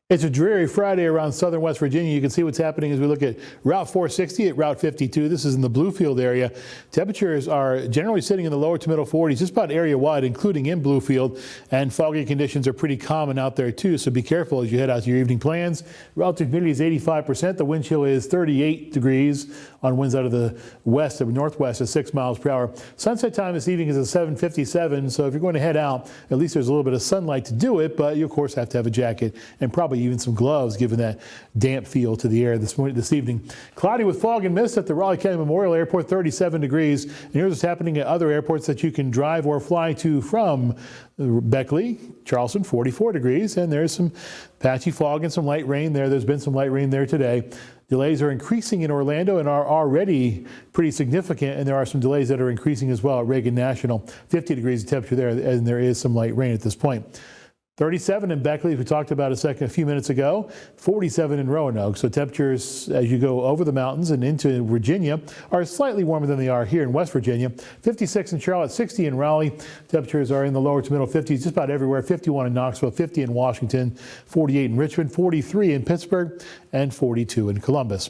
It's a dreary Friday around southern West Virginia. You can see what's happening as we look at Route 460 at Route 52. This is in the Bluefield area. Temperatures are generally sitting in the lower to middle 40s, just about area-wide, including in Bluefield. And foggy conditions are pretty common out there, too, so be careful as you head out to your evening plans. Relative humidity is 85%. The wind chill is 38 degrees on winds out of the west or northwest at 6 miles per hour. Sunset time this evening is at 7:57, so if you're going to head out, at least there's a little bit of sunlight to do it, but you, of course, have to have a jacket and probably even some gloves, given that damp feel to the air this evening. Cloudy with fog and mist at the Raleigh County Memorial Airport, 37 degrees. And here's what's happening at other airports that you can drive or fly to from Beckley, Charleston, 44 degrees. And there's some patchy fog and some light rain there. There's been some light rain there today. Delays are increasing in Orlando and are already pretty significant, and there are some delays that are increasing as well at Reagan National. 50 degrees of temperature there, and there is some light rain at this point. 37 in Beckley, as we talked about a few minutes ago, 47 in Roanoke. So temperatures as you go over the mountains and into Virginia are slightly warmer than they are here in West Virginia. 56 in Charlotte, 60 in Raleigh. Temperatures are in the lower to middle 50s just about everywhere. 51 in Knoxville, 50 in Washington, 48 in Richmond, 43 in Pittsburgh, and 42 in Columbus.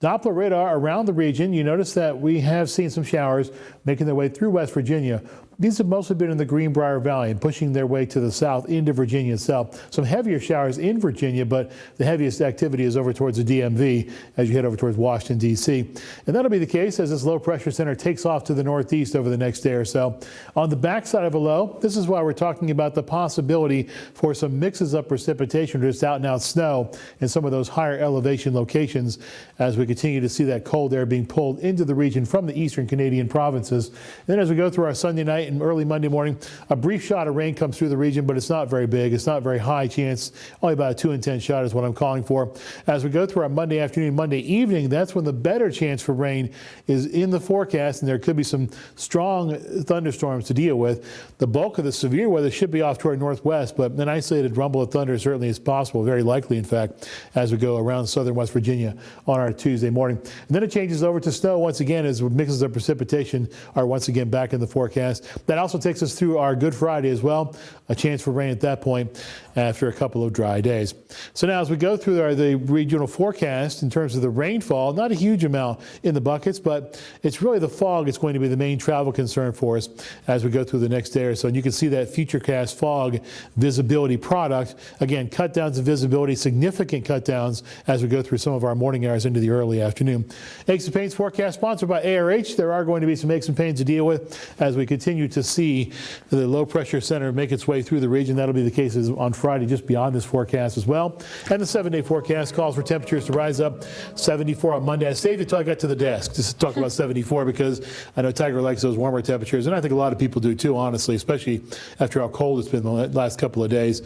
Doppler radar around the region. You notice that we have seen some showers making their way through West Virginia. These have mostly been in the Greenbrier Valley and pushing their way to the south into Virginia itself. Some heavier showers in Virginia, but the heaviest activity is over towards the DMV as you head over towards Washington, D.C. And that'll be the case as this low pressure center takes off to the northeast over the next day or so. On the backside of a low, this is why we're talking about the possibility for some mixes of precipitation, just out and out snow in some of those higher elevation locations as we continue to see that cold air being pulled into the region from the eastern Canadian provinces. And then as we go through our Sunday night and early Monday morning, a brief shot of rain comes through the region, but it's not very big. It's not very high chance. Only about a 2 in 10 shot is what I'm calling for. As we go through our Monday afternoon, Monday evening, that's when the better chance for rain is in the forecast, and there could be some strong thunderstorms to deal with. The bulk of the severe weather should be off to our northwest, but an isolated rumble of thunder certainly is possible, very likely, in fact, as we go around southern West Virginia on our Tuesday morning. And then it changes over to snow once again as mixes of precipitation are once again back in the forecast. That also takes us through our Good Friday as well. A chance for rain at that point after a couple of dry days. So now as we go through the regional forecast in terms of the rainfall, not a huge amount in the buckets, but it's really the fog that's going to be the main travel concern for us as we go through the next day or so. And you can see that Futurecast fog visibility product. Again, cut downs in visibility, significant cut downs as we go through some of our morning hours into the early afternoon. Aches and Pains forecast sponsored by ARH. There are going to be some aches and pains to deal with as we continue to see the low pressure center make its way through the region. That'll be the case on Friday just beyond this forecast as well. And the 7-day forecast calls for temperatures to rise up 74 on Monday. I saved it till I got to the desk just to talk about 74 because I know Tiger likes those warmer temperatures, and I think a lot of people do too, honestly, especially after how cold it's been the last couple of days.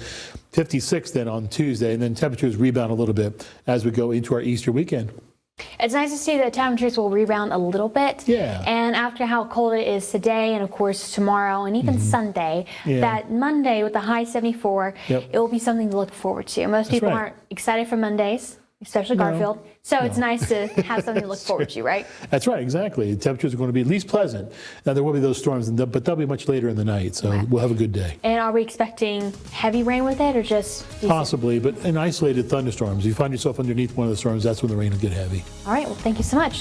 56 then on Tuesday, and then temperatures rebound a little bit as we go into our Easter weekend. It's nice to see that temperatures will rebound a little bit. Yeah. And after how cold it is today and, of course, tomorrow and even Sunday, that Monday with the high 74, it will be something to look forward to. Most people aren't excited for Mondays, especially Garfield. So it's nice to have something to look forward to, right? That's right, exactly. The temperatures are going to be at least pleasant. Now, there will be those storms, but they'll be much later in the night, so we'll have a good day. And are we expecting heavy rain with it or just decent? Possibly, but in isolated thunderstorms. If you find yourself underneath one of the storms, that's when the rain will get heavy. All right, well, thank you so much.